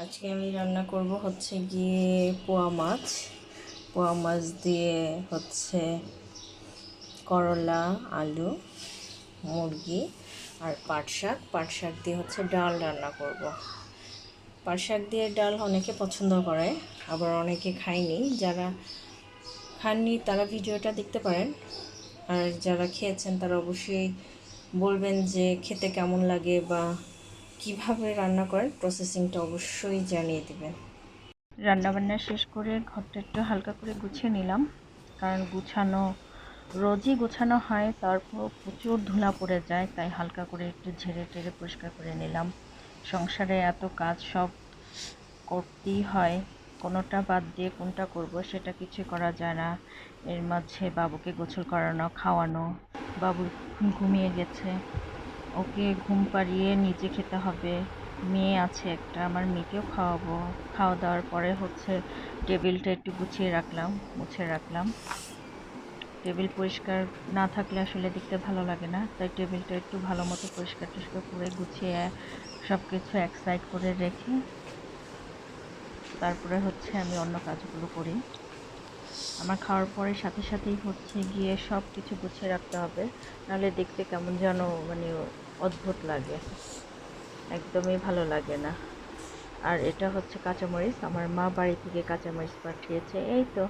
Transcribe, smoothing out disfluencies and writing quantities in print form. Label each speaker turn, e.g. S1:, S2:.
S1: আজকে আমি রান্না করব হচ্ছে গিয়ে পোয়া মাছ দিয়ে হচ্ছে করলা, আলু, মুরগি আর পাট শাক দিয়ে হচ্ছে ডাল রান্না করব। পাট শাক দিয়ে ডাল অনেকে পছন্দ করে, আবার অনেকে খায়নি। যারা খাননি তারা ভিডিওটা দেখতে পারেন, আর যারা খেয়েছেন তারা অবশ্যই বলবেন যে খেতে কেমন লাগে বা কিভাবে রান্না করেন, প্রসেসিংটা অবশ্যই জানিয়ে দেবেন।
S2: রান্নাবান্না শেষ করে ঘরটা একটু হালকা করে গুছিয়ে নিলাম, কারণ রোজই গোছানো হয়, তারপর প্রচুর ধুলা পড়ে যায়, তাই হালকা করে একটু ঝেড়ে টেড়ে পরিষ্কার করে নিলাম। সংসারে এত কাজ সব করতেই হয়, কোনোটা বাদ দিয়ে কোনটা করব সেটা কিছু করা যায় না। এর মাঝে বাবুকে গোসল করানো, খাওয়ানো, বাবু ঘুমিয়ে গেছে, ওকে ঘুম পাড়িয়ে নিজে খেতে হবে। মেয়ে আছে একটা, আমার মেয়েকেও খাওয়াবো। খাওয়া দাওয়ার পরে হচ্ছে টেবিলটা একটু মুছে রাখলাম। টেবিল পরিষ্কার না থাকলে আসলে দেখতে ভালো লাগে না, তাই টেবিলটা একটু ভালো মতো পরিষ্কার টরিষ্কার করে গুছিয়ে সব কিছু এক সাইড করে রেখে তারপরে হচ্ছে আমি অন্য কাজগুলো করি। আমার খাওয়ার পরে সাথে সাথেই হচ্ছে গিয়ে সব কিছু গুছিয়ে রাখতে হবে, নাহলে দেখতে কেমন যেন মানে অদ্ভুত লাগে, একদমই ভালো লাগে না। আর এটা হচ্ছে কাঁচামরিচ, আমার মা বাড়ি থেকে কাঁচামরিচ পাঠিয়েছে, এই তো।